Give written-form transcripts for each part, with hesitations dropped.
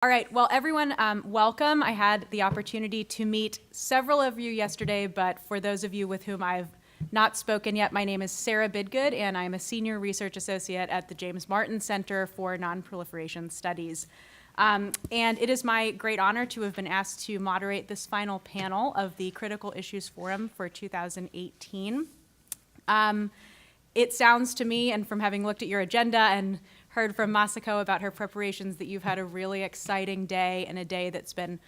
All right, well, everyone, welcome. I had the opportunity to meet several of you yesterday, but for those of you with whom I've not spoken yet, my name is Sarah Bidgood, and I'm a senior research associate at the James Martin Center for Nonproliferation Studies. And it is my great honor to have been asked to moderate this final panel of the Critical Issues Forum for 2018. It sounds to me, and from having looked at your agenda and heard from Masako about her preparations, that you've had a really exciting day and a day that's been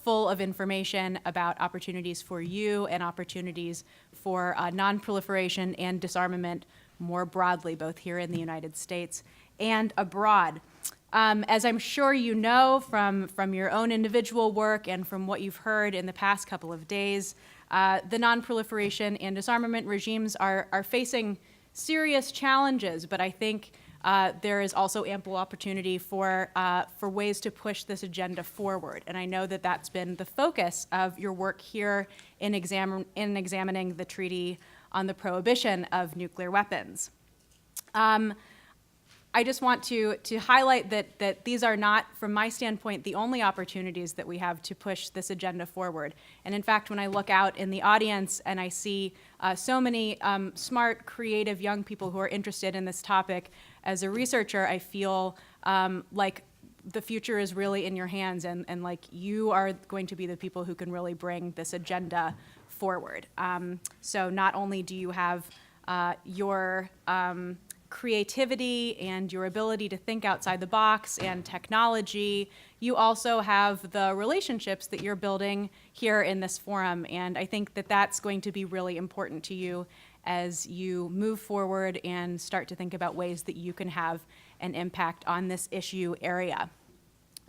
full of information about opportunities for you and opportunities for nonproliferation and disarmament more broadly, both here in the United States and abroad. As I'm sure you know from your own individual work and from what you've heard in the past couple of days, the nonproliferation and disarmament regimes are facing serious challenges, but I think there is also ample opportunity for ways to push this agenda forward. And I know that that's been the focus of your work here in examining the Treaty on the Prohibition of Nuclear Weapons. I just want to highlight that these are not, from my standpoint, the only opportunities that we have to push this agenda forward. And in fact, when I look out in the audience and I see so many smart, creative young people who are interested in this topic, as a researcher, I feel like the future is really in your hands, and like you are going to be the people who can really bring this agenda forward. So not only do you have your creativity and your ability to think outside the box and technology, you also have the relationships that you're building here in this forum. And I think that that's going to be really important to you as you move forward and start to think about ways that you can have an impact on this issue area.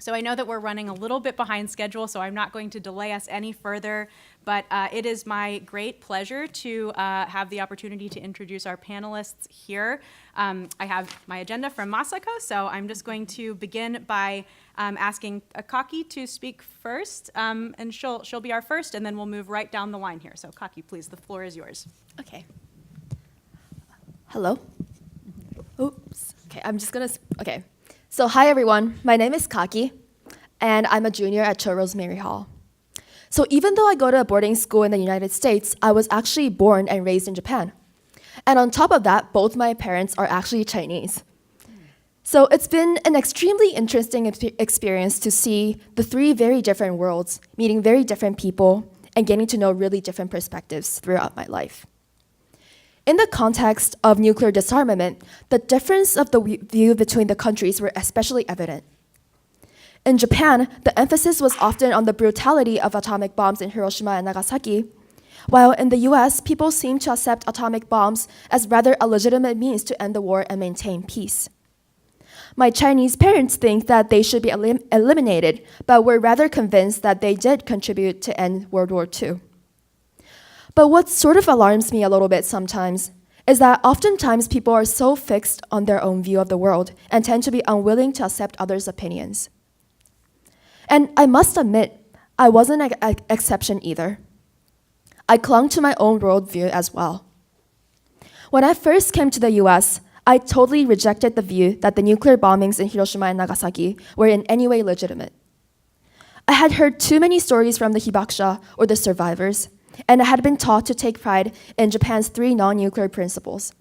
So I know that we're running a little bit behind schedule, so I'm not going to delay us any further, but it is my great pleasure to have the opportunity to introduce our panelists here. I have my agenda from Masako, so I'm just going to begin by asking Kaki to speak first, and she'll be our first, and then we'll move right down the line here. So Kaki, please, the floor is yours. Okay. Hello? Oops. Okay, I'm just gonna, okay. So hi everyone, my name is Kaki, and I'm a junior at Rosemary Hall. So even though I go to a boarding school in the United States, I was actually born and raised in Japan. And on top of that, both my parents are actually Chinese. So it's been an extremely interesting experience to see the three very different worlds, meeting very different people, and getting to know really different perspectives throughout my life. In the context of nuclear disarmament, the difference of the view between the countries were especially evident. In Japan, the emphasis was often on the brutality of atomic bombs in Hiroshima and Nagasaki, while in the US, people seemed to accept atomic bombs as rather a legitimate means to end the war and maintain peace. My Chinese parents think that they should be eliminated, but were rather convinced that they did contribute to end World War II. But what sort of alarms me a little bit sometimes is that oftentimes people are so fixed on their own view of the world and tend to be unwilling to accept others' opinions. And I must admit, I wasn't an exception either. I clung to my own worldview as well. When I first came to the US, I totally rejected the view that the nuclear bombings in Hiroshima and Nagasaki were in any way legitimate. I had heard too many stories from the hibakusha, or the survivors, and I had been taught to take pride in Japan's 3 non-nuclear principles.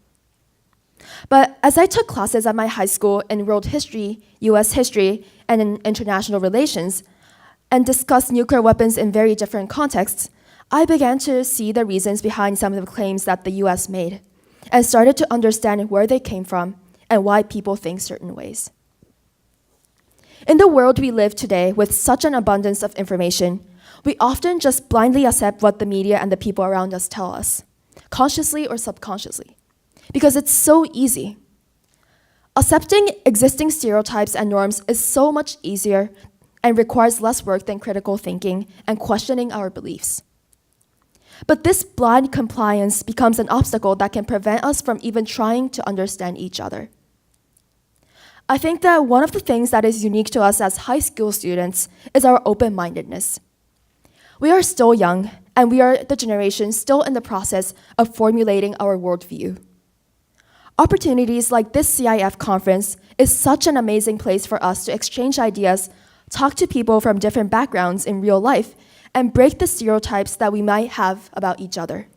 But as I took classes at my high school in world history, US history, and in international relations, and discussed nuclear weapons in very different contexts, I began to see the reasons behind some of the claims that the US made, and started to understand where they came from and why people think certain ways. In the world we live today with such an abundance of information, we often just blindly accept what the media and the people around us tell us, consciously or subconsciously, because it's so easy. Accepting existing stereotypes and norms is so much easier and requires less work than critical thinking and questioning our beliefs. But this blind compliance becomes an obstacle that can prevent us from even trying to understand each other. I think that one of the things that is unique to us as high school students is our open-mindedness. We are still young, and we are the generation still in the process of formulating our worldview. Opportunities like this CIF conference is such an amazing place for us to exchange ideas, talk to people from different backgrounds in real life, and break the stereotypes that we might have about each other.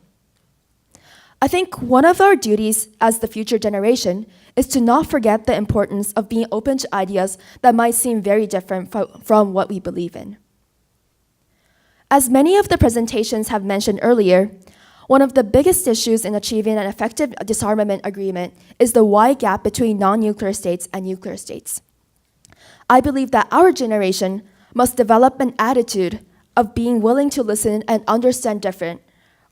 I think one of our duties as the future generation is to not forget the importance of being open to ideas that might seem very different from what we believe in. As many of the presentations have mentioned earlier, one of the biggest issues in achieving an effective disarmament agreement is the wide gap between non-nuclear states and nuclear states. I believe that our generation must develop an attitude of being willing to listen and understand different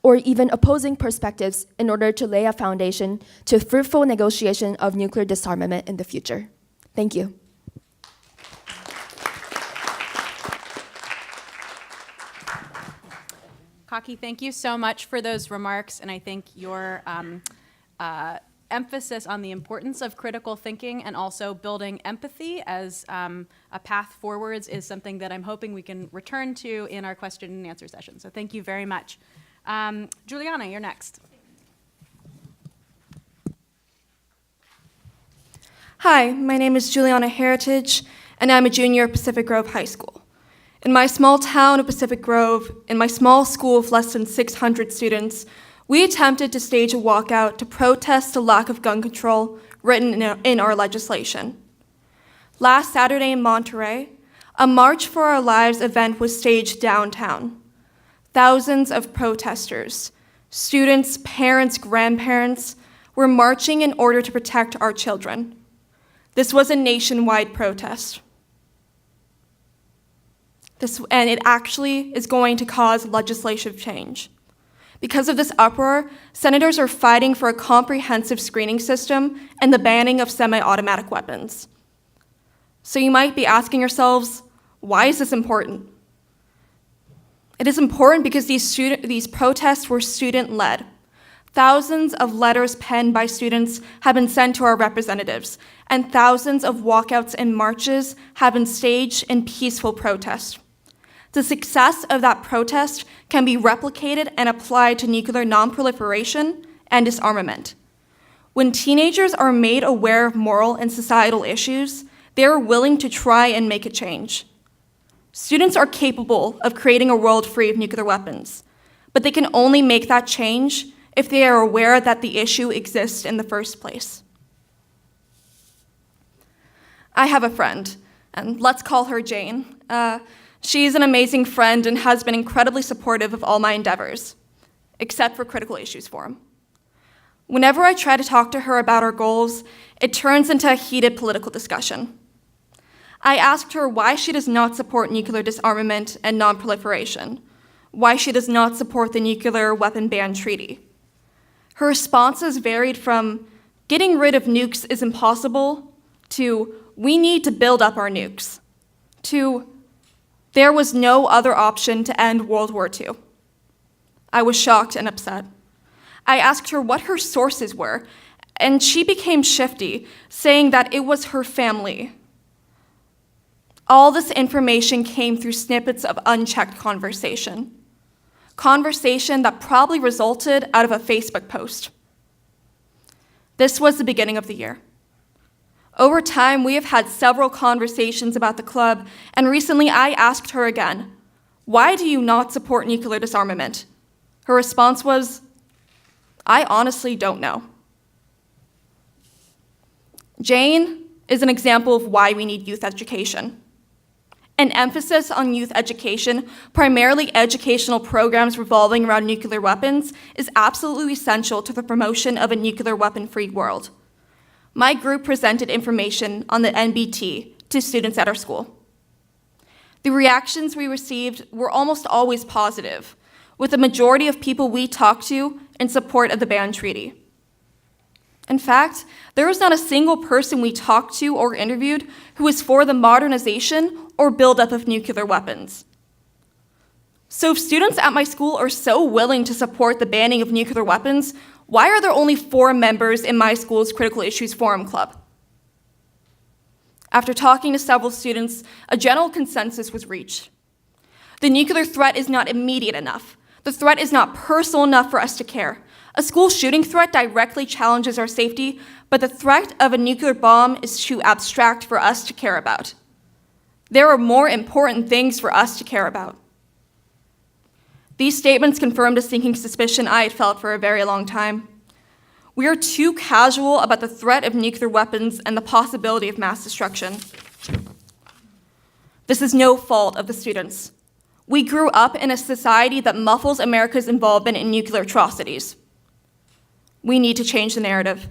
or even opposing perspectives in order to lay a foundation to fruitful negotiation of nuclear disarmament in the future. Thank you. Kaki, thank you so much for those remarks, and I think your emphasis on the importance of critical thinking and also building empathy as a path forwards is something that I'm hoping we can return to in our question and answer session. So thank you very much. Juliana, you're next. Hi, my name is Juliana Heritage, and I'm a junior at Pacific Grove High School. In my small town of Pacific Grove, in my small school of less than 600 students, we attempted to stage a walkout to protest the lack of gun control written in our legislation. Last Saturday in Monterey, a March for Our Lives event was staged downtown. Thousands of protesters, students, parents, grandparents, were marching in order to protect our children. This was a nationwide protest. And it actually is going to cause legislative change. Because of this uproar, senators are fighting for a comprehensive screening system and the banning of semi-automatic weapons. So you might be asking yourselves, why is this important? It is important because these protests were student-led. Thousands of letters penned by students have been sent to our representatives, and thousands of walkouts and marches have been staged in peaceful protest. The success of that protest can be replicated and applied to nuclear nonproliferation and disarmament. When teenagers are made aware of moral and societal issues, they are willing to try and make a change. Students are capable of creating a world free of nuclear weapons, but they can only make that change if they are aware that the issue exists in the first place. I have a friend, and let's call her Jane. She's an amazing friend and has been incredibly supportive of all my endeavors, except for Critical Issues Forum. Whenever I try to talk to her about our goals, it turns into a heated political discussion. I asked her why she does not support nuclear disarmament and nonproliferation, why she does not support the nuclear weapon ban treaty. Her responses varied from, getting rid of nukes is impossible, to, we need to build up our nukes, to, there was no other option to end World War II. I was shocked and upset. I asked her what her sources were, and she became shifty, saying that it was her family. All this information came through snippets of unchecked conversation that probably resulted out of a Facebook post. This was the beginning of the year. Over time, we have had several conversations about the club, and recently I asked her again, why do you not support nuclear disarmament? Her response was, I honestly don't know. Jane is an example of why we need youth education. An emphasis on youth education, primarily educational programs revolving around nuclear weapons, is absolutely essential to the promotion of a nuclear weapon-free world. My group presented information on the NBT to students at our school. The reactions we received were almost always positive, with the majority of people we talked to in support of the ban treaty. In fact, there was not a single person we talked to or interviewed who was for the modernization or buildup of nuclear weapons. So if students at my school are so willing to support the banning of nuclear weapons, why are there only 4 members in my school's Critical Issues Forum Club? After talking to several students, a general consensus was reached. The nuclear threat is not immediate enough. The threat is not personal enough for us to care. A school shooting threat directly challenges our safety, but the threat of a nuclear bomb is too abstract for us to care about. There are more important things for us to care about. These statements confirmed a sinking suspicion I had felt for a very long time. We are too casual about the threat of nuclear weapons and the possibility of mass destruction. This is no fault of the students. We grew up in a society that muffles America's involvement in nuclear atrocities. We need to change the narrative.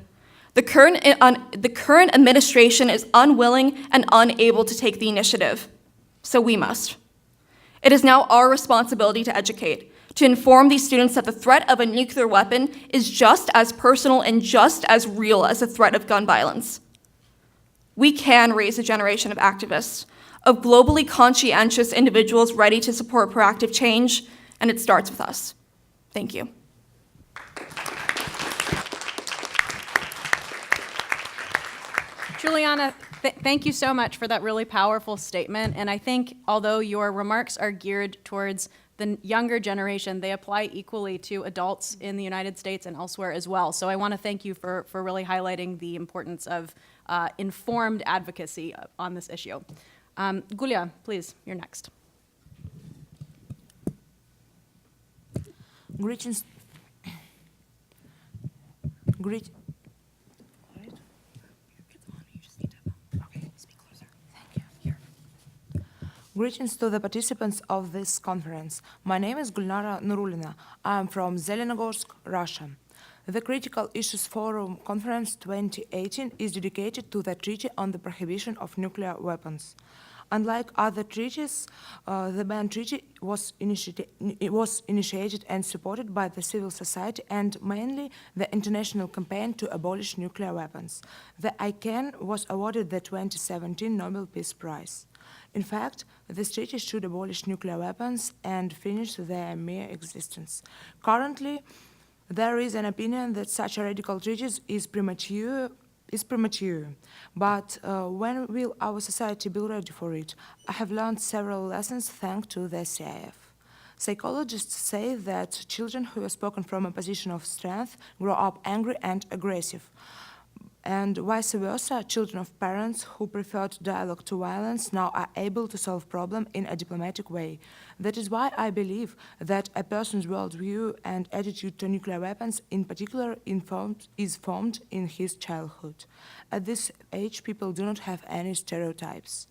The current administration is unwilling and unable to take the initiative, so we must. It is now our responsibility to educate, to inform these students that the threat of a nuclear weapon is just as personal and just as real as the threat of gun violence. We can raise a generation of activists, of globally conscientious individuals ready to support proactive change, and it starts with us. Thank you. Juliana, thank you so much for that really powerful statement. And I think although your remarks are geared towards the younger generation, they apply equally to adults in the United States and elsewhere as well. So I want to thank you for really highlighting the importance of informed advocacy on this issue. Gulia, please, you're next. Greetings. Greetings to the participants of this conference. My name is Guliana. I am from Zelenogorsk, Russia. The Critical Issues Forum Conference 2018 is dedicated to the Treaty on the Prohibition of Nuclear Weapons. Unlike other treaties, the ban treaty was initiated and supported by the civil society and mainly the international campaign to abolish nuclear weapons. The ICANN was awarded the 2017 Nobel Peace Prize. In fact, this treaty should abolish nuclear weapons and finish their mere existence. Currently, there is an opinion that such a radical treaty is premature, but when will our society be ready for it? I have learned several lessons thanks to the CIF. Psychologists say that children who are spoken from a position of strength grow up angry and aggressive. And vice versa, children of parents who preferred dialogue to violence now are able to solve problems in a diplomatic way. That is why I believe that a person's worldview and attitude to nuclear weapons in particular is formed in his childhood. At this age, people do not have any stereotypes.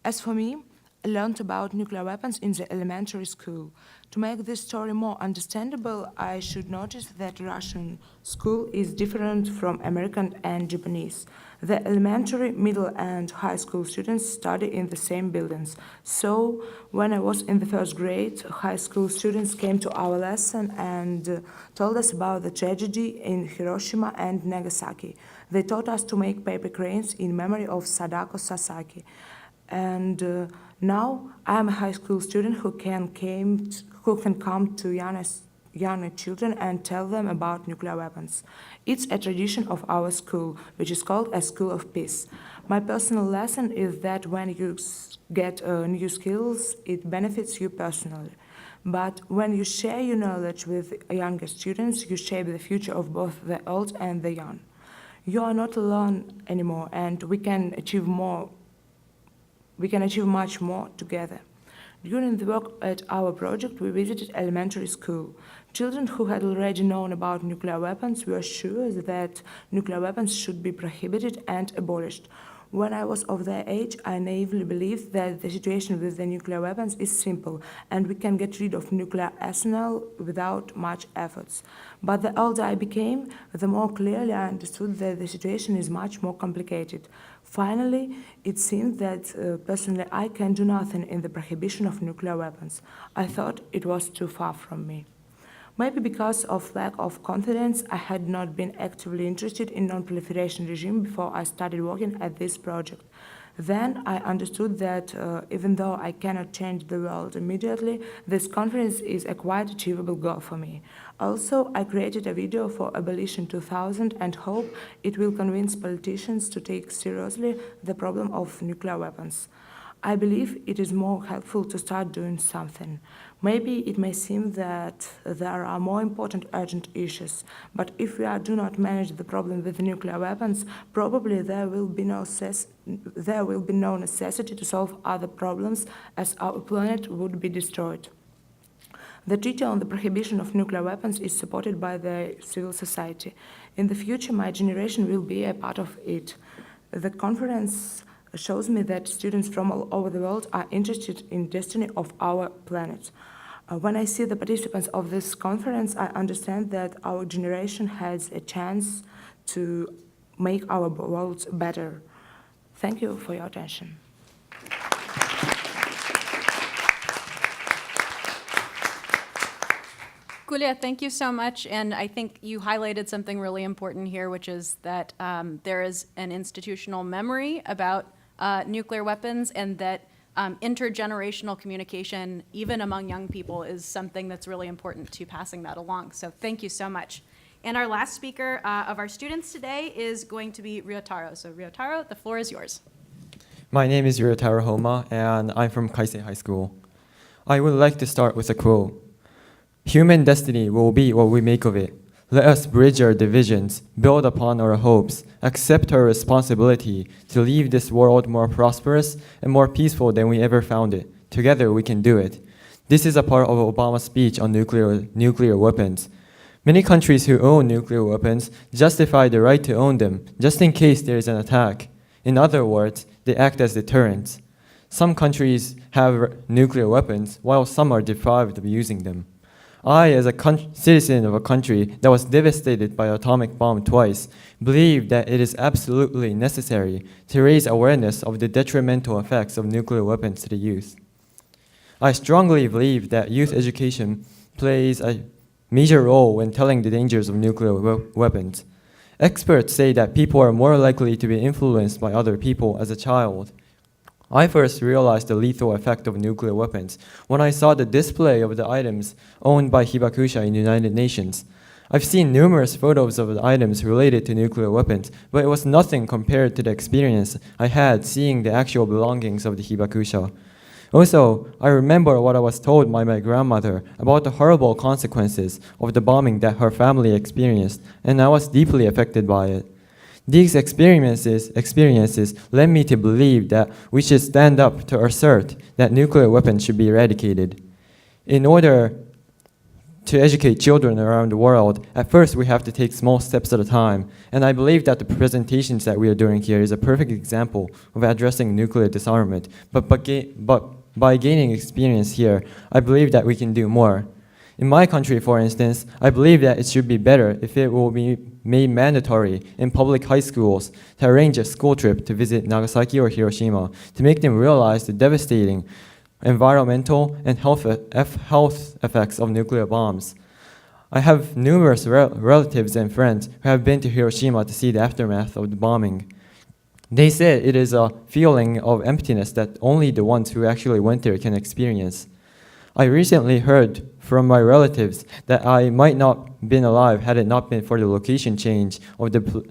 As for me, I learned about nuclear weapons in the elementary school. To make this story more understandable, I should notice that Russian school is different from American and Japanese. The elementary, middle, and high school students study in the same buildings. So, when I was in the first grade, high school students came to our lesson and told us about the tragedy in Hiroshima and Nagasaki. They taught us to make paper cranes in memory of Sadako Sasaki. And now I am a high school student who can come to young children and tell them about nuclear weapons. It's a tradition of our school, which is called a School of Peace. My personal lesson is that when you get new skills, it benefits you personally. But when you share your knowledge with younger students, you shape the future of both the old and the young. You are not alone anymore, and we can achieve much more together. During the work at our project, we visited elementary school. Children who had already known about nuclear weapons were sure that nuclear weapons should be prohibited and abolished. When I was of their age, I naively believed that the situation with the nuclear weapons is simple and we can get rid of nuclear arsenal without much efforts. But the older I became, the more clearly I understood that the situation is much more complicated. Finally, it seemed that personally I can do nothing in the prohibition of nuclear weapons. I thought it was too far from me. Maybe because of lack of confidence, I had not been actively interested in non-proliferation regime before I started working at this project. Then I understood that even though I cannot change the world immediately, this conference is a quite achievable goal for me. Also, I created a video for Abolition 2000 and hope it will convince politicians to take seriously the problem of nuclear weapons. I believe it is more helpful to start doing something. Maybe it may seem that there are more important urgent issues, but if we do not manage the problem with nuclear weapons, probably there will be no necessity to solve other problems, as our planet would be destroyed. The treaty on the prohibition of nuclear weapons is supported by the civil society. In the future, my generation will be a part of it. The conference shows me that students from all over the world are interested in the destiny of our planet. When I see the participants of this conference, I understand that our generation has a chance to make our world better. Thank you for your attention. Gulia, thank you so much. And I think you highlighted something really important here, which is that there is an institutional memory about nuclear weapons, and that intergenerational communication, even among young people, is something that's really important to passing that along. So thank you so much. And our last speaker of our students today is going to be Ryotaro. So Ryotaro, the floor is yours. My name is Ryotaro Homa, and I'm from Kaisei High School. I would like to start with a quote. Human destiny will be what we make of it. Let us bridge our divisions, build upon our hopes, accept our responsibility to leave this world more prosperous and more peaceful than we ever found it. Together we can do it. This is a part of Obama's speech on nuclear weapons. Many countries who own nuclear weapons justify the right to own them just in case there is an attack. In other words, they act as deterrents. Some countries have nuclear weapons while some are deprived of using them. I, as a citizen of a country that was devastated by an atomic bomb twice, believe that it is absolutely necessary to raise awareness of the detrimental effects of nuclear weapons to the youth. I strongly believe that youth education plays a major role when telling the dangers of nuclear weapons. Experts say that people are more likely to be influenced by other people as a child. I first realized the lethal effect of nuclear weapons when I saw the display of the items owned by Hibakusha in the United Nations. I've seen numerous photos of the items related to nuclear weapons, but it was nothing compared to the experience I had seeing the actual belongings of the Hibakusha. Also, I remember what I was told by my grandmother about the horrible consequences of the bombing that her family experienced, and I was deeply affected by it. These experiences led me to believe that we should stand up to assert that nuclear weapons should be eradicated. In order to educate children around the world, at first we have to take small steps at a time, and I believe that the presentations that we are doing here is a perfect example of addressing nuclear disarmament. But by gaining experience here, I believe that we can do more. In my country, for instance, I believe that it should be better if it will be made mandatory in public high schools to arrange a school trip to visit Nagasaki or Hiroshima to make them realize the devastating environmental and health effects of nuclear bombs. I have numerous relatives and friends who have been to Hiroshima to see the aftermath of the bombing. They said it is a feeling of emptiness that only the ones who actually went there can experience. I recently heard from my relatives that I might not have been alive had it not been for the location change of the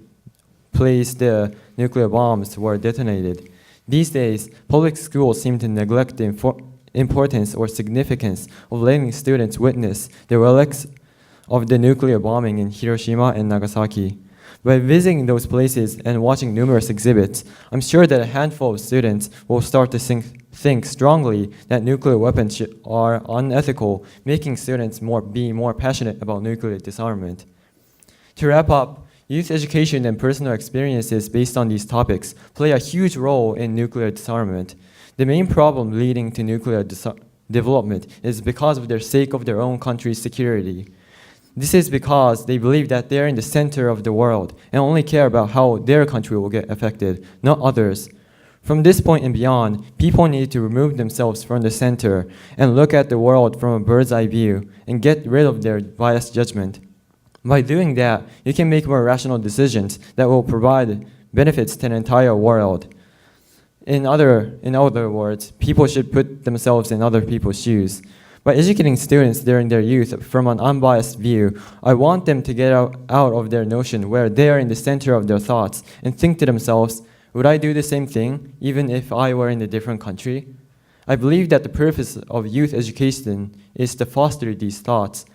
place the nuclear bombs were detonated. These days, public schools seem to neglect the importance or significance of letting students witness the relics of the nuclear bombing in Hiroshima and Nagasaki. By visiting those places and watching numerous exhibits, I'm sure that a handful of students will start to think strongly that nuclear weapons are unethical, making students be more passionate about nuclear disarmament. To wrap up, youth education and personal experiences based on these topics play a huge role in nuclear disarmament. The main problem leading to nuclear development is because of their sake of their own country's security. This is because they believe that they're in the center of the world and only care about how their country will get affected, not others. From this point and beyond, people need to remove themselves from the center and look at the world from a bird's eye view and get rid of their biased judgment. By doing that, you can make more rational decisions that will provide benefits to the entire world. In other words, people should put themselves in other people's shoes. By educating students during their youth from an unbiased view, I want them to get out of their notion where they are in the center of their thoughts and think to themselves, Would I do the same thing, even if I were in a different country? I believe that the purpose of youth education is to foster these thoughts.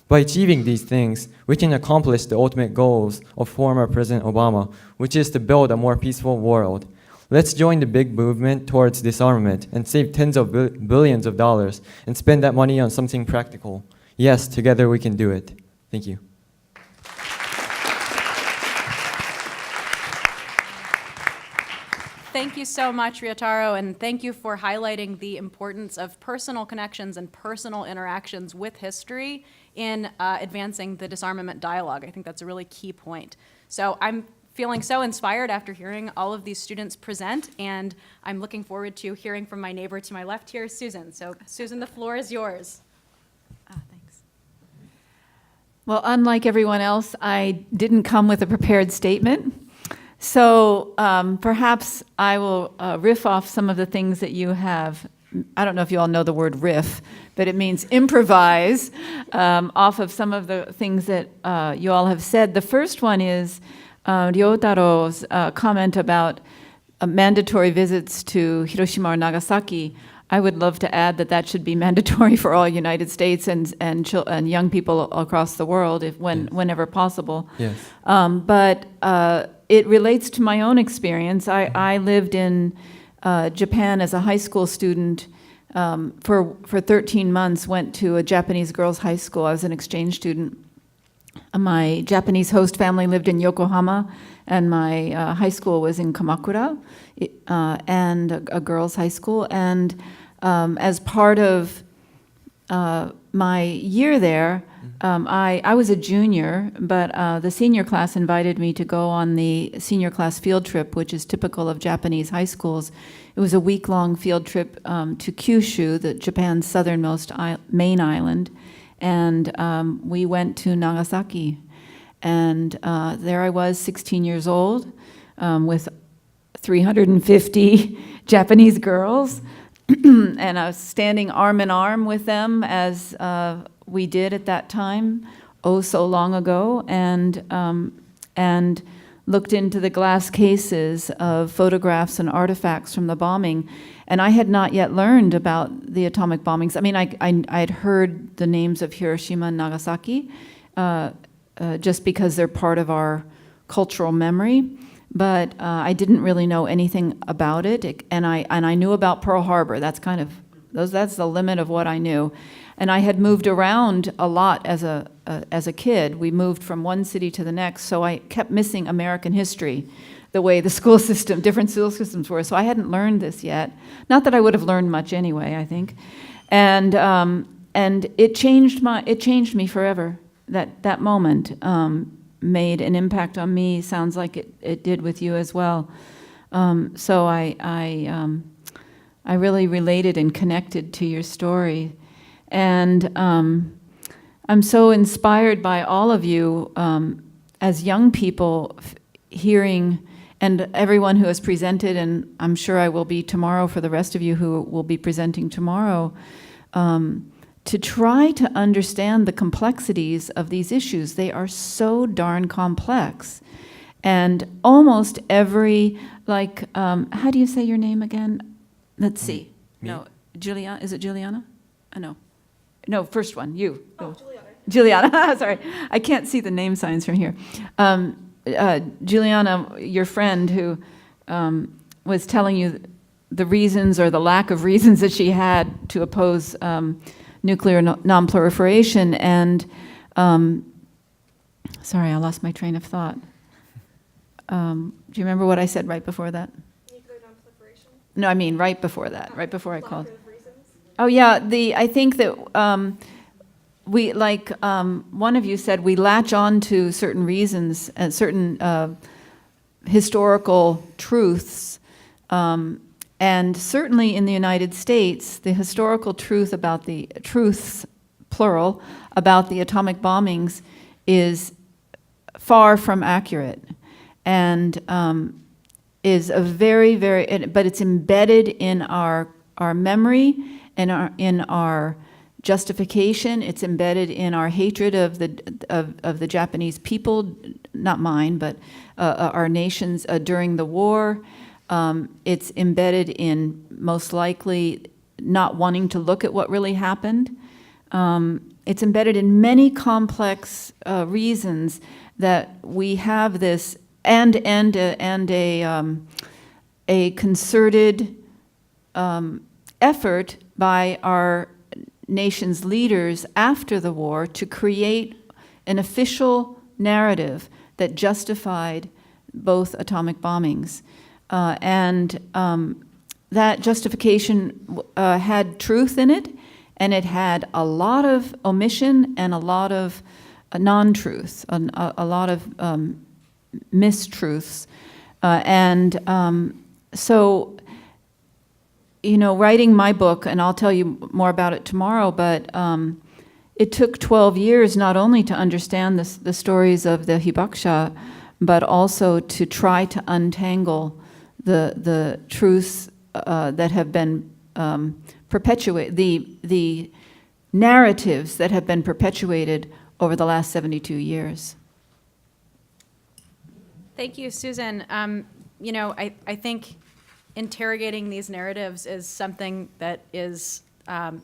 By achieving these things, we can accomplish the ultimate goals of former President Obama, which is to build a more peaceful world. Let's join the big movement towards disarmament and save tens of billions of dollars and spend that money on something practical. Yes, together we can do it. Thank you. Thank you so much, Ryotaro, and thank you for highlighting the importance of personal connections and personal interactions with history in advancing the disarmament dialogue. I think that's a really key point. So I'm feeling so inspired after hearing all of these students present, and I'm looking forward to hearing from my neighbor to my left here, Susan. So Susan, the floor is yours. Thanks. Well, unlike everyone else, I didn't come with a prepared statement. So perhaps I will riff off some of the things that you have. I don't know if you all know the word riff, but it means improvise off of some of the things that you all have said. The first one is Ryotaro's comment about mandatory visits to Hiroshima or Nagasaki. I would love to add that that should be mandatory for all United States and young people across the world, whenever possible. Yes. But it relates to my own experience. I lived in Japan as a high school student for 13 months, went to a Japanese girls' high school. I was an exchange student. My Japanese host family lived in Yokohama, and my high school was in Kamakura, and a girls' high school. And as part of my year there, I was a junior, but the senior class invited me to go on the senior class field trip, which is typical of Japanese high schools. It was a week-long field trip to Kyushu, Japan's southernmost main island, and we went to Nagasaki. And there I was, 16 years old, with 350 Japanese girls, and I was standing arm in arm with them as we did at that time, oh so long ago, and looked into the glass cases of photographs and artifacts from the bombing. And I had not yet learned about the atomic bombings. I mean, I had heard the names of Hiroshima and Nagasaki just because they're part of our cultural memory, but I didn't really know anything about it. And I knew about Pearl Harbor. That's the limit of what I knew. And I had moved around a lot as a kid. We moved from one city to the next, so I kept missing American history, the way the school system, different school systems were. So I hadn't learned this yet. Not that I would have learned much anyway, I think. And it changed me forever. That moment made an impact on me. Sounds like it did with you as well. So I really related and connected to your story. And I'm so inspired by all of you as young people hearing, and everyone who has presented, and I'm sure I will be tomorrow for the rest of you who will be presenting tomorrow, to try to understand the complexities of these issues. They are so darn complex. And almost every, how do you say your name again? Let's see. Me? No, Juliana, is it Juliana? No. No, first one, you. Oh, Juliana. Juliana, sorry. I can't see the name signs from here. Juliana, your friend who was telling you the reasons or the lack of reasons that she had to oppose nuclear nonproliferation, and sorry, I lost my train of thought. Do you remember what I said right before that? Nuclear nonproliferation? No, I mean right before that, right before I called. Lack of reasons? Oh yeah, I think that we, one of you said, we latch on to certain reasons and certain historical truths, and certainly in the United States, the historical truth about the truths, plural, about the atomic bombings is far from accurate, and is a very, but it's embedded in our memory and in our justification. It's embedded in our hatred of the Japanese people, not mine, but our nations during the war. It's embedded in, most likely, not wanting to look at what really happened. It's embedded in many complex reasons that we have this, and a concerted effort by our nation's leaders after the war to create an official narrative that justified both atomic bombings. That justification had truth in it, and it had a lot of omission and a lot of non-truth, a lot of mistruths. So, you know, writing my book, and I'll tell you more about it tomorrow, but it took 12 years not only to understand the stories of the hibakusha, but also to try to untangle the truths that have been perpetuated, the narratives that have been perpetuated over the last 72 years. Thank you, Susan. You know, I think interrogating these narratives is something that is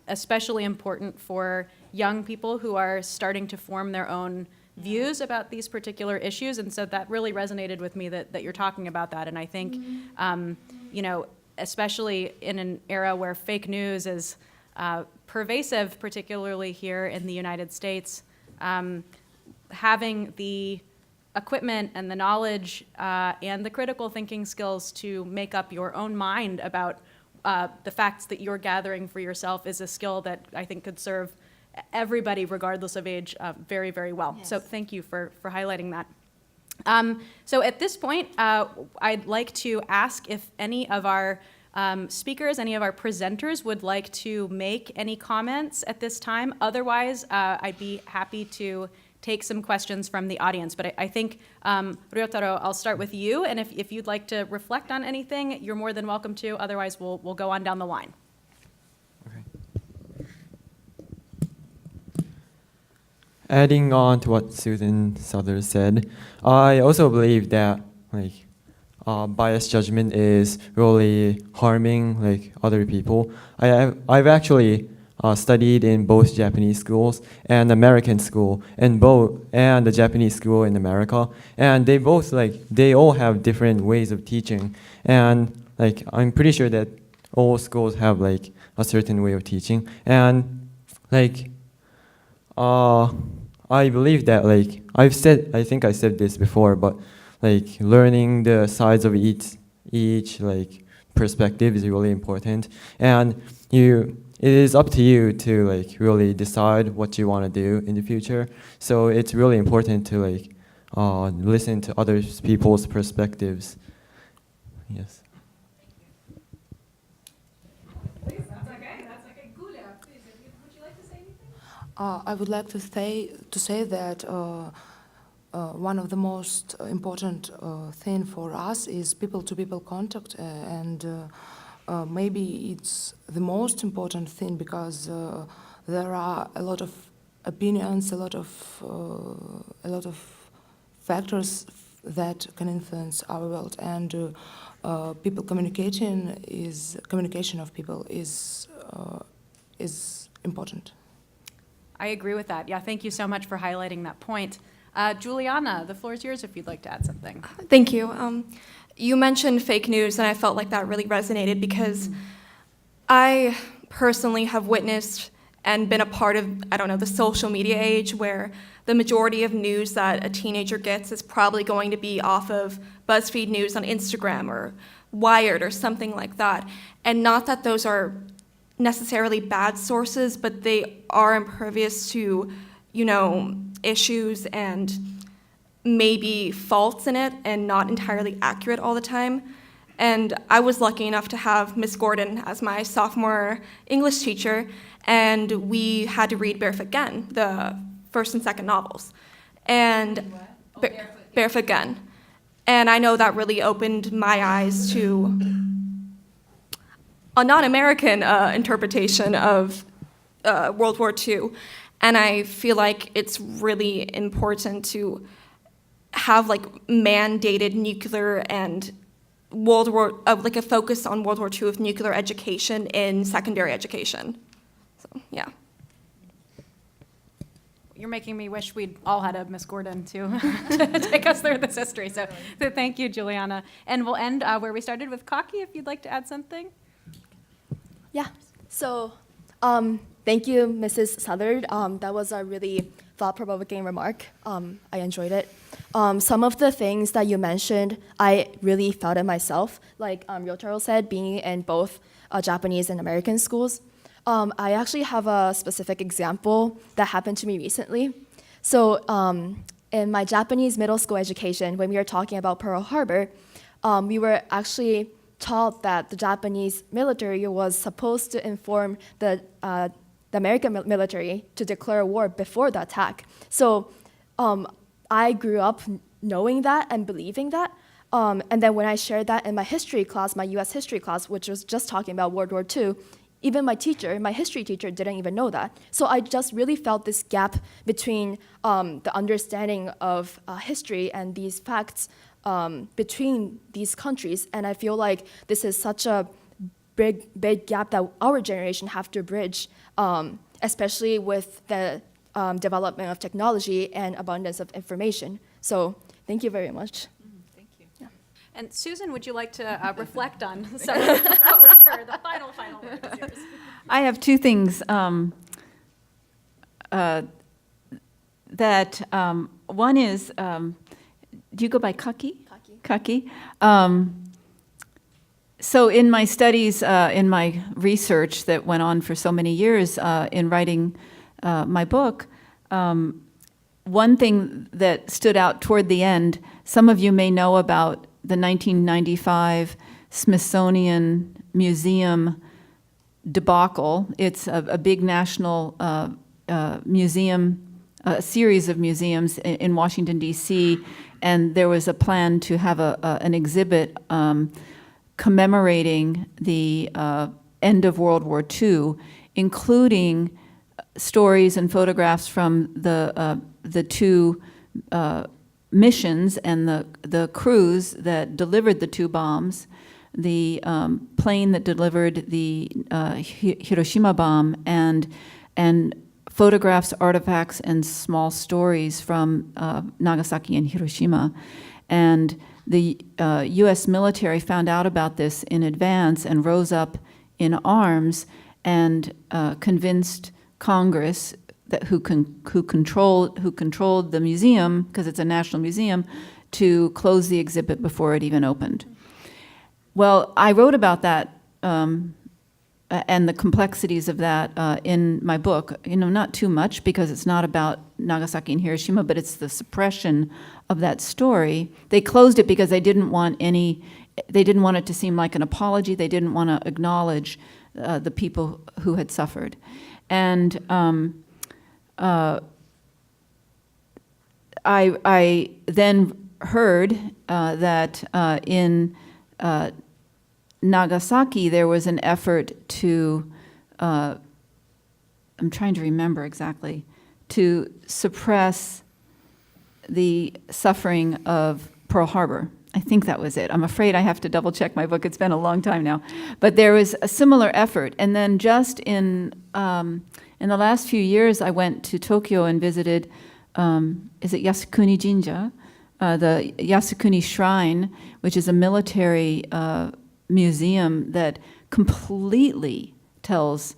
especially important for young people who are starting to form their own views about these particular issues. And so that really resonated with me that you're talking about that. And I think, you know, especially in an era where fake news is pervasive, particularly here in the United States, having the equipment and the knowledge and the critical thinking skills to make up your own mind about the facts that you're gathering for yourself is a skill that I think could serve everybody, regardless of age, very, very well. Yes. So thank you for highlighting that. So at this point, I'd like to ask if any of our speakers, any of our presenters would like to make any comments at this time. Otherwise, I'd be happy to take some questions from the audience. But I think, Ryotaro, I'll start with you. And if you'd like to reflect on anything, you're more than welcome to. Otherwise, we'll go on down the line. Adding on to what Susan Souther said, I also believe that biased judgment is really harming other people. I've actually studied in both Japanese schools and American school, and the Japanese school in America, and they both they all have different ways of teaching, and I'm pretty sure that all schools have a certain way of teaching, and I believe that I think I said this before, but learning the sides of each perspective is really important, and it is up to you to really decide what you want to do in the future. So it's really important to listen to other people's perspectives. Yes. I would like to say that one of the most important thing for us is people-to-people contact, and maybe it's the most important thing because there are a lot of opinions, a lot of factors that can influence our world, and communication of people is important. I agree with that. Yeah, thank you so much for highlighting that point. Juliana, the floor is yours if you'd like to add something. Thank you. You mentioned fake news, and I felt like that really resonated because I personally have witnessed and been a part of, the social media age where the majority of news that a teenager gets is probably going to be off of BuzzFeed News on Instagram or Wired or something like that. And not that those are necessarily bad sources, but they are impervious to, issues and maybe faults in it and not entirely accurate all the time. And I was lucky enough to have Miss Gordon as my sophomore English teacher, and we had to read Barefoot Gen, the first and second novels. And Barefoot Gen. And I know that really opened my eyes to a non-American interpretation of World War II. And I feel like it's really important to have mandated nuclear and like a focus on World War II of nuclear education in secondary education. So, yeah. You're making me wish we'd all had a Miss Gordon to take us through this history. So thank you, Juliana. And we'll end where we started with Kaki, if you'd like to add something. Yeah. So, thank you, Mrs. Southard. That was a really thought-provoking remark. I enjoyed it. Some of the things that you mentioned, I really felt it myself. Like Ryotaro said, being in both Japanese and American schools. I actually have a specific example that happened to me recently. So, in my Japanese middle school education, when we were talking about Pearl Harbor, we were actually taught that the Japanese military was supposed to inform the American military to declare war before the attack. So I grew up knowing that and believing that. And then when I shared that in my history class, my US history class, which was just talking about World War II, even my history teacher, didn't even know that. So I just really felt this gap between the understanding of history and these facts between these countries. And I feel like this is such a big gap that our generation have to bridge, especially with the development of technology and abundance of information. So thank you very much. Thank you. Yeah. And Susan, would you like to reflect on some of what we've heard? The final word is yours. I have two things one is, do you go by Kaki? Kaki. So in my studies, in my research that went on for so many years in writing my book, one thing that stood out toward the end, some of you may know about the 1995 Smithsonian Museum debacle. It's a big national museum, a series of museums in Washington, D.C., and there was a plan to have an exhibit commemorating the end of World War II, including stories and photographs from the two missions and the crews that delivered the two bombs, the plane that delivered the Hiroshima bomb, and photographs, artifacts, and small stories from Nagasaki and Hiroshima. And the U.S. military found out about this in advance and rose up in arms and convinced Congress who controlled the museum, because it's a national museum, to close the exhibit before it even opened. Well, I wrote about that and the complexities of that in my book. Not too much, because it's not about Nagasaki and Hiroshima, but it's the suppression of that story. They closed it because they didn't want it to seem like an apology. They didn't want to acknowledge the people who had suffered. And I then heard that in Nagasaki there was an effort to, I'm trying to remember exactly, to suppress the suffering of Pearl Harbor. I think that was it. I'm afraid I have to double check my book. It's been a long time now. But there was a similar effort. And then just in the last few years, I went to Tokyo and visited, is it Yasukuni Jinja? The Yasukuni Shrine, which is a military museum that completely tells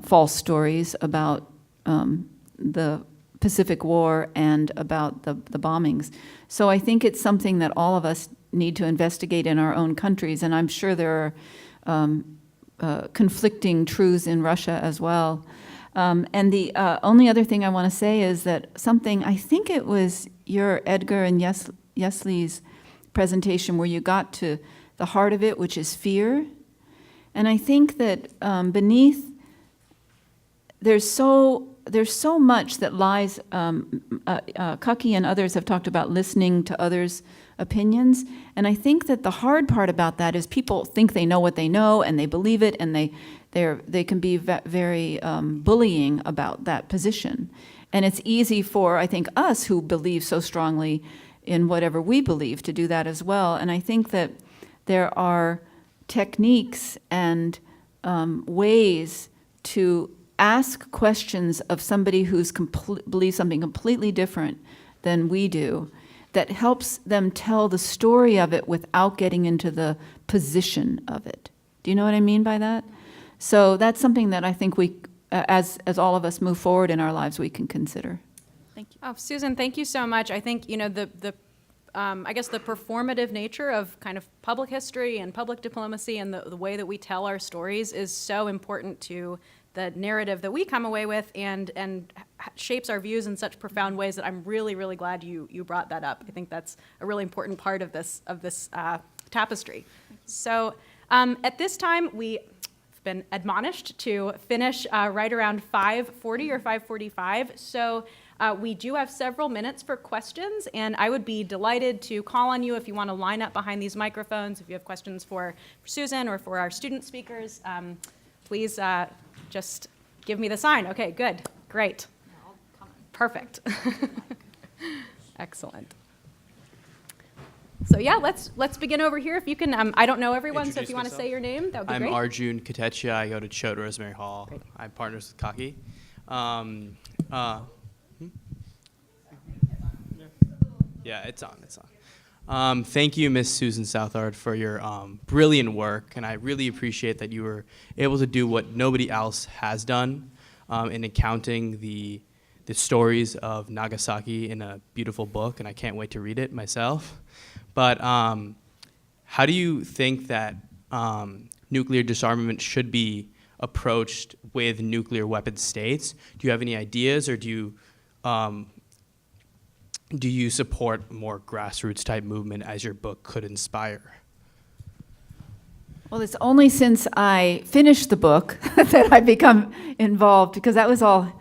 false stories about the Pacific War and about the bombings. So I think it's something that all of us need to investigate in our own countries, and I'm sure there are conflicting truths in Russia as well. And the only other thing I want to say is that something, I think it was your Edgar and Yesley's presentation where you got to the heart of it, which is fear. And I think that beneath, there's so much that lies, Kaki and others have talked about listening to others' opinions, and I think that the hard part about that is people think they know what they know, and they believe it, and they can be very bullying about that position. And it's easy for, I think, us who believe so strongly in whatever we believe to do that as well. And I think that there are techniques and ways to ask questions of somebody who's believes something completely different than we do, that helps them tell the story of it without getting into the position of it. Do you know what I mean by that? So that's something that I think we, as all of us move forward in our lives, we can consider. Thank you. Oh, Susan, thank you so much. I think, I guess the performative nature of kind of public history and public diplomacy and the way that we tell our stories is so important to the narrative that we come away with and shapes our views in such profound ways that I'm really, really glad you brought that up. I think that's a really important part of this tapestry. So at this time, we've been admonished to finish right around 5:40 or 5:45. So we do have several minutes for questions, and I would be delighted to call on you if you want to line up behind these microphones. If you have questions for Susan or for our student speakers, please just give me the sign. Okay, good, great, perfect, excellent. So yeah, let's begin over here. If you can, I don't know everyone, so if you want to say your name, that would be I'm great. Arjun Katechia. I go to Choate Rosemary Hall. Great. I'm partners with Kaki. Yeah, it's on. Thank you, Miss Susan Southard, for your brilliant work, and I really appreciate that you were able to do what nobody else has done in accounting the stories of Nagasaki in a beautiful book, and I can't wait to read it myself. But how do you think that nuclear disarmament should be approached with nuclear weapon states? Do you have any ideas, or do you support more grassroots type movement as your book could inspire? Well, it's only since I finished the book that I've become involved, because that was all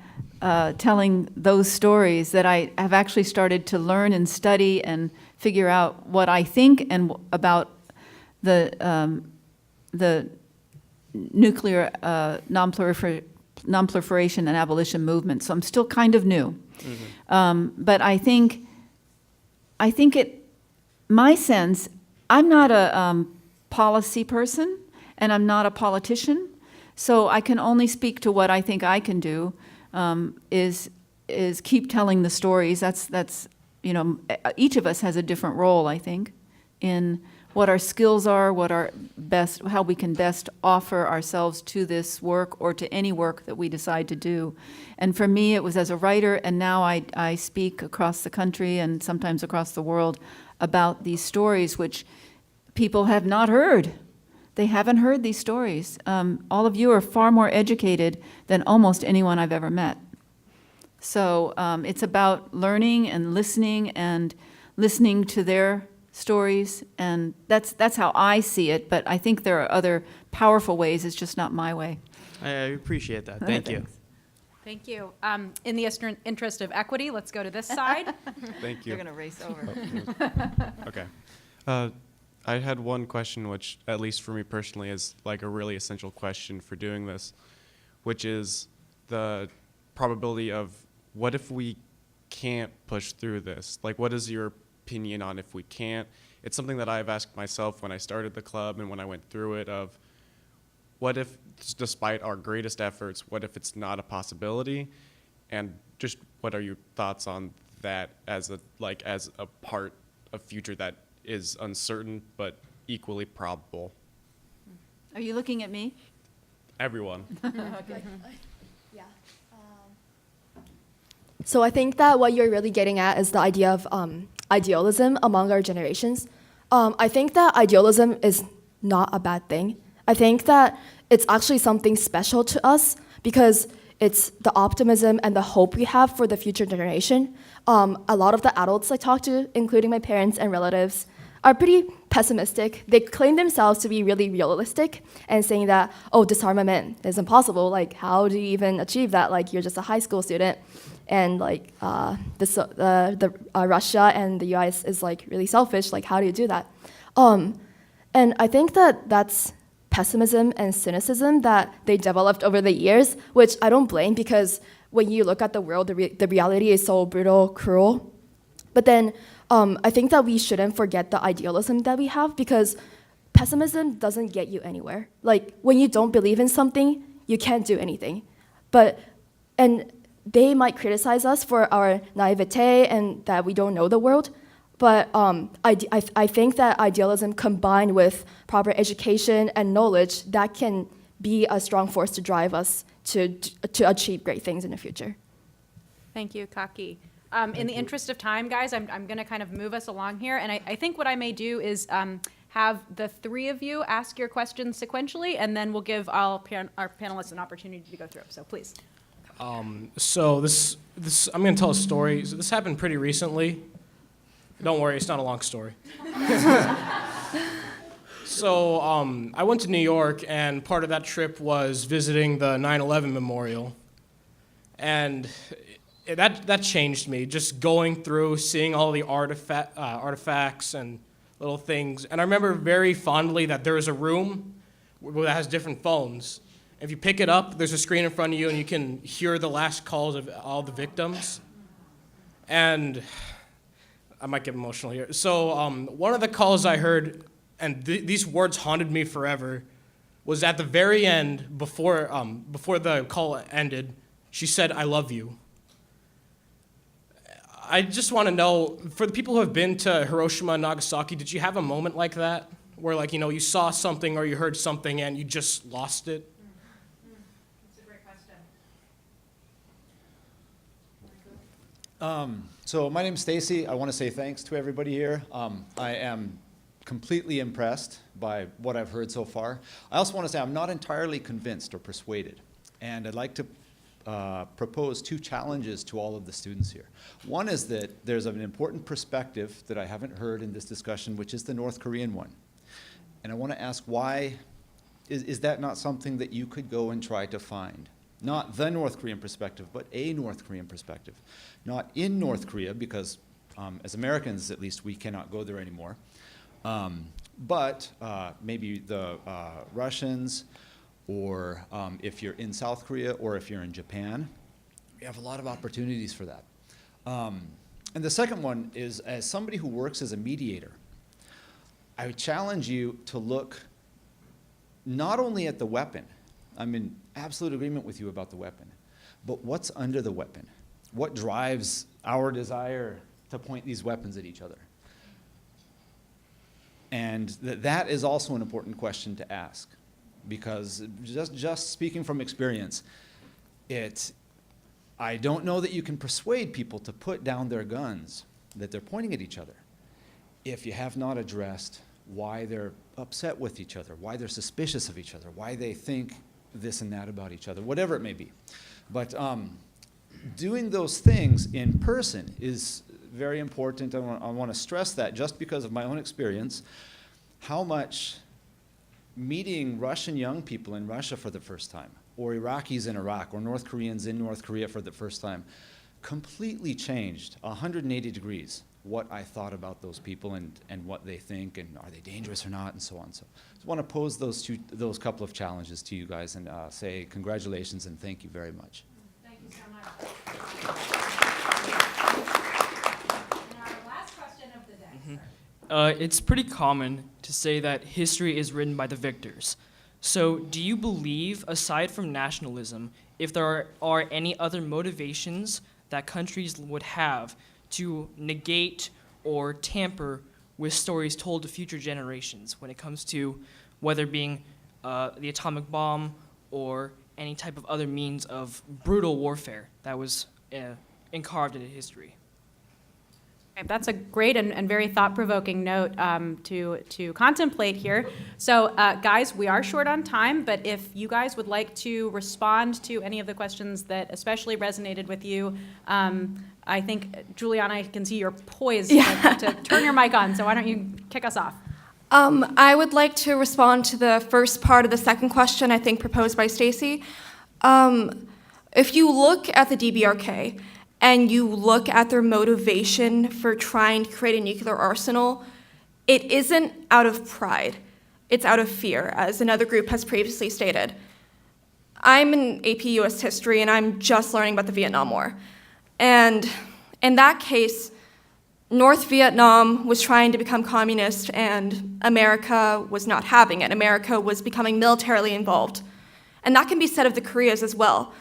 telling those stories, that I have actually started to learn and study and figure out what I think and about the nuclear nonproliferation and abolition movement. So I'm still kind of new. Mm-hmm. But I think my sense, I'm not a policy person, and I'm not a politician, so I can only speak to what I think I can do, is keep telling the stories. That's each of us has a different role, I think, in what our skills are, how we can best offer ourselves to this work or to any work that we decide to do. And for me, it was as a writer, and now I speak across the country and sometimes across the world about these stories which people have not heard. They haven't heard these stories. All of you are far more educated than almost anyone I've ever met. So it's about learning and listening to their stories, and that's how I see it, but I think there are other powerful ways. It's just not my way. I appreciate that. Thank you. Thank you. In the interest of equity, let's go to this side. Thank you. You're going to race over. Okay. I had one question, which, at least for me personally, is like a really essential question for doing this, which is the probability of what if we can't push through this? Like, what is your opinion on if we can't? It's something that I've asked myself when I started the club and when I went through it, of what if, despite our greatest efforts, what if it's not a possibility? And just what are your thoughts on that as a part of future that is uncertain but equally probable? Are you looking at me? Everyone. Okay. Yeah. So I think that what you're really getting at is the idea of idealism among our generations. I think that idealism is not a bad thing. I think that it's actually something special to us because it's the optimism and the hope we have for the future generation. A lot of the adults I talk to, including my parents and relatives, are pretty pessimistic. They claim themselves to be really realistic and saying that, oh, disarmament is impossible. Like, how do you even achieve that? Like, you're just a high school student. And like Russia and the US is like really selfish. Like, how do you do that? And I think that that's pessimism and cynicism that they developed over the years, which I don't blame, because when you look at the world, the reality is so brutal, cruel. But then I think that we shouldn't forget the idealism that we have, because pessimism doesn't get you anywhere. Like, when you don't believe in something, you can't do anything. And they might criticize us for our naivete and that we don't know the world, but I think that idealism combined with proper education and knowledge, that can be a strong force to drive us to achieve great things in the future. Thank you, Kaki. In the interest of time, guys, I'm going to kind of move us along here, and I think what I may do is have the three of you ask your questions sequentially, and then we'll give our panelists an opportunity to go through. So please. So this I'm going to tell a story. So this happened pretty recently. Don't worry, it's not a long story. So I went to New York, and part of that trip was visiting the 9/11 memorial, and that changed me. Just going through, seeing all the artifacts and little things, and I remember very fondly that there is a room that has different phones. If you pick it up, there's a screen in front of you, and you can hear the last calls of all the victims. And I might get emotional here. So one of the calls I heard, and these words haunted me forever, was at the very end, before the call ended, she said, "I love you." I just want to know, for the people who have been to Hiroshima and Nagasaki, did you have a moment like that, where, like, you know, you saw something or you heard something and you just lost it? That's a great question. So my name's Stacy. I want to say thanks to everybody here. I am completely impressed by what I've heard so far. I also want to say I'm not entirely convinced or persuaded, and I'd like to propose two challenges to all of the students here. One is that there's an important perspective that I haven't heard in this discussion, which is the North Korean one. And I want to ask, why is that not something that you could go and try to find? Not the North Korean perspective, but a North Korean perspective. Not in North Korea, because as Americans, at least, we cannot go there anymore. But maybe the Russians, or if you're in South Korea, or if you're in Japan, we have a lot of opportunities for that. And the second one is, as somebody who works as a mediator, I would challenge you to look not only at the weapon. I'm in absolute agreement with you about the weapon, but what's under the weapon? What drives our desire to point these weapons at each other? And that is also an important question to ask, because just speaking from experience, I don't know that you can persuade people to put down their guns that they're pointing at each other if you have not addressed why they're upset with each other, why they're suspicious of each other, why they think this and that about each other, whatever it may be. But doing those things in person is very important. I want to stress that, just because of my own experience, how much meeting Russian young people in Russia for the first time, or Iraqis in Iraq, or North Koreans in North Korea for the first time, completely changed 180 degrees what I thought about those people and what they think, and are they dangerous or not, and so on. So I just want to pose those couple of challenges to you guys, and say congratulations and thank you very much. Thank you so much. And our last question of the day. It's pretty common to say that history is written by the victors. So do you believe, aside from nationalism, if there are any other motivations that countries would have to negate or tamper with stories told to future generations when it comes to whether being the atomic bomb or any type of other means of brutal warfare that was carved into history? That's a great and very thought-provoking note to contemplate here. So, guys, we are short on time, but if you guys would like to respond to any of the questions that especially resonated with you, I think, Juliana, I can see you're poised to turn your mic on, so why don't you kick us off? I would like to respond to the first part of the second question, I think proposed by Stacy. If you look at the DBRK, and you look at their motivation for trying to create a nuclear arsenal, it isn't out of pride. It's out of fear, as another group has previously stated. I'm in AP US history, and I'm just learning about the Vietnam War. And in that case, North Vietnam was trying to become communist and America was not having it. America was becoming militarily involved. And that can be said of the Koreas as well.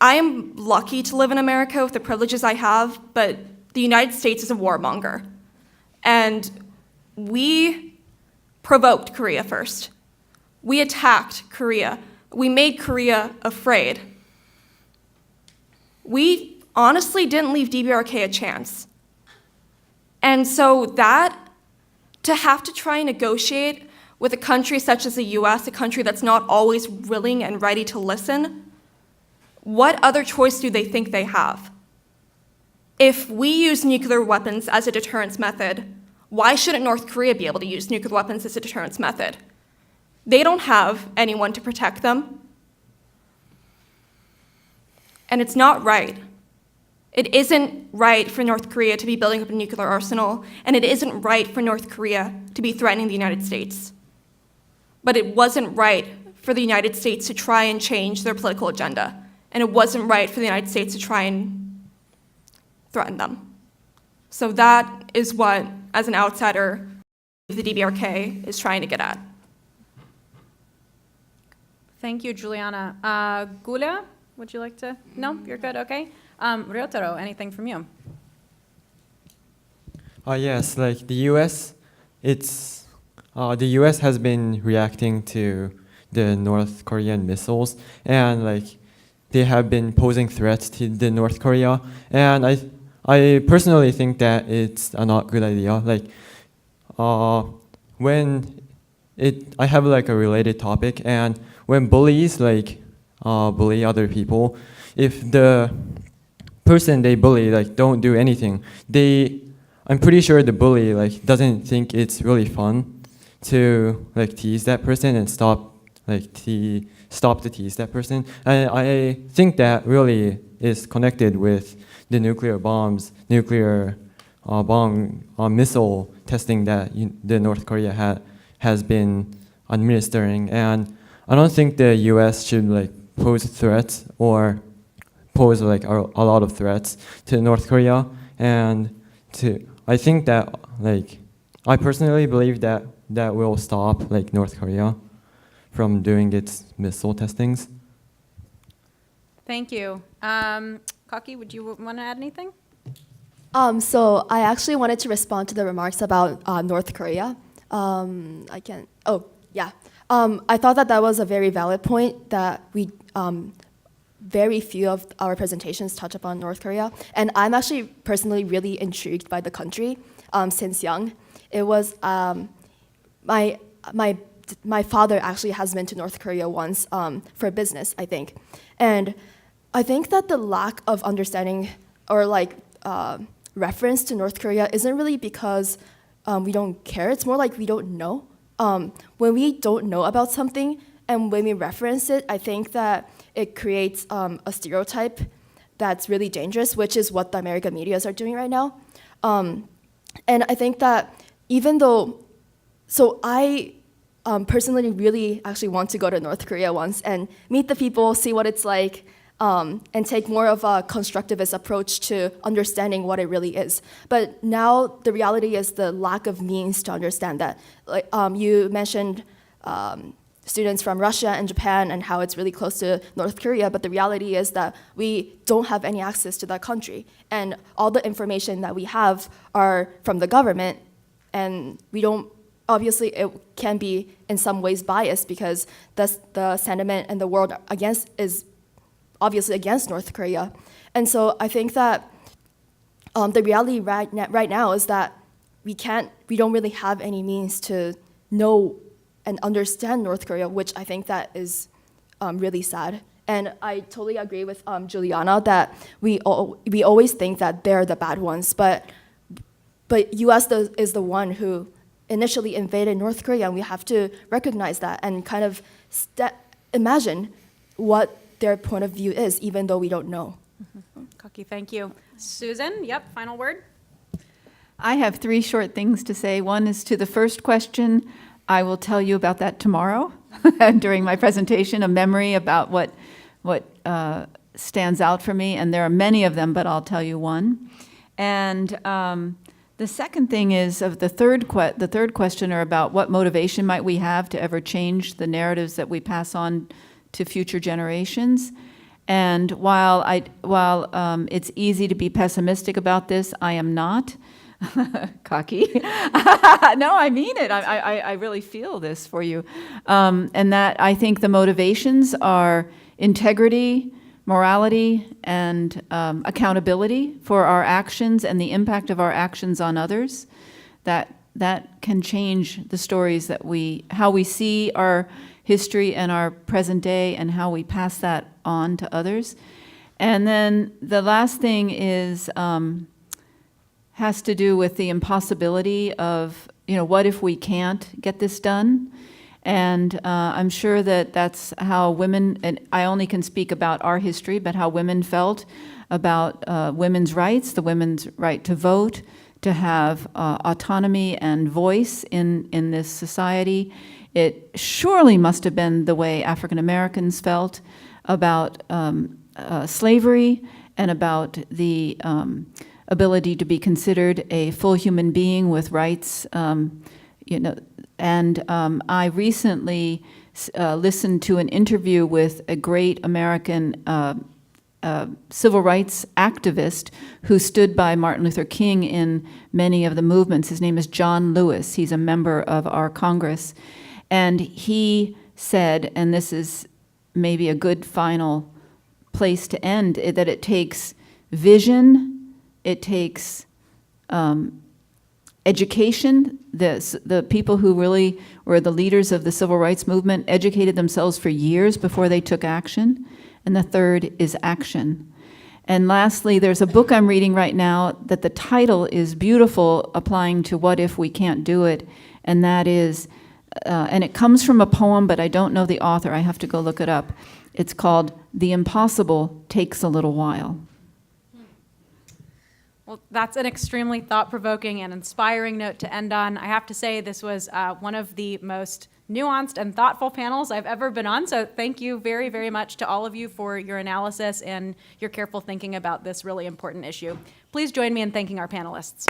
I am lucky to live in America with the privileges I have, but the United States is a warmonger. And we provoked Korea first. We attacked Korea. We made Korea afraid. We honestly didn't leave DBRK a chance. And so to have to try and negotiate with a country such as the US, a country that's not always willing and ready to listen, what other choice do they think they have? If we use nuclear weapons as a deterrence method, why shouldn't North Korea be able to use nuclear weapons as a deterrence method? They don't have anyone to protect them. And it's not right. It isn't right for North Korea to be building up a nuclear arsenal, and it isn't right for North Korea to be threatening the United States. But it wasn't right for the United States to try and change their political agenda, and it wasn't right for the United States to try and threaten them. So that is what, as an outsider, the DBRK is trying to get at. Thank you, Juliana. Gulia, would you like to? No, you're good, okay. Ryotaro, anything from you? Yes, like the U.S., the U.S. has been reacting to the North Korean missiles, and like they have been posing threats to the North Korea, and I personally think that it's a not good idea. Like, I have like a related topic, and when bullies like bully other people, if the person they bully like don't do anything, I'm pretty sure the bully like doesn't think it's really fun to like tease that person and stop to tease that person. And I think that really is connected with the nuclear bomb missile testing that the North Korea has been administering. And I don't think the U.S. should like pose threats or pose like a lot of threats to North Korea. And I think that like I personally believe that will stop like North Korea from doing its missile testings. Thank you. Kaki, would you want to add anything? So I actually wanted to respond to the remarks about North Korea. I thought that was a very valid point that very few of our presentations touch upon North Korea. And I'm actually personally really intrigued by the country since young. It was my father actually has been to North Korea once for business, I think. And I think that the lack of understanding or like reference to North Korea isn't really because we don't care. It's more like we don't know. When we don't know about something and when we reference it, I think that it creates a stereotype that's really dangerous, which is what the American medias are doing right now. And I think that even though, so I personally really actually want to go to North Korea once and meet the people, see what it's like, and take more of a constructivist approach to understanding what it really is. But now the reality is the lack of means to understand that. Like you mentioned students from Russia and Japan and how it's really close to North Korea, but the reality is that we don't have any access to that country. And all the information that we have are from the government, and we don't, obviously it can be in some ways biased because the sentiment in the world is obviously against North Korea. And so I think that the reality right now is that we don't really have any means to know and understand North Korea, which I think that is really sad. And I totally agree with Juliana that we always think that they're the bad ones, but US is the one who initially invaded North Korea, and we have to recognize that and kind of imagine what their point of view is, even though we don't know. Mm-hmm. Kaki, thank you. Susan, yep, final word. I have 3 short things to say. One is to the first question. I will tell you about that tomorrow during my presentation, a memory about what stands out for me. And there are many of them, but I'll tell you one. And The second thing is of the third questioner about what motivation might we have to ever change the narratives that we pass on to future generations. And while it's easy to be pessimistic about this, I am not. Kaki. No, I mean it. I really feel this for you. And that I think the motivations are integrity, morality, and accountability for our actions and the impact of our actions on others. That can change the stories how we see our history and our present day and how we pass that on to others. And then the last thing is has to do with the impossibility of, what if we can't get this done? And I'm sure that that's how women, and I only can speak about our history, but how women felt about women's rights, the women's right to vote, to have autonomy and voice in this society. It surely must have been the way African Americans felt about slavery and about the ability to be considered a full human being with rights, And I recently listened to an interview with a great American civil rights activist who stood by Martin Luther King in many of the movements. His name is John Lewis. He's a member of our Congress. And he said, and this is maybe a good final place to end, that it takes vision, it takes education. The people who really were the leaders of the civil rights movement educated themselves for years before they took action. And the third is action. And lastly, there's a book I'm reading right now that the title is beautiful, applying to what if we can't do it. And that is, and it comes from a poem, but I don't know the author. I have to go look it up. It's called The Impossible Takes a Little While. Well, that's an extremely thought-provoking and inspiring note to end on. I have to say this was one of the most nuanced and thoughtful panels I've ever been on, so thank you very, very much to all of you for your analysis and your careful thinking about this really important issue. Please join me in thanking our panelists.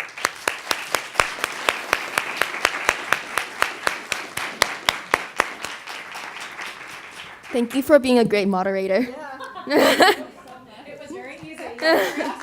Thank you for being a great moderator. It was very easy.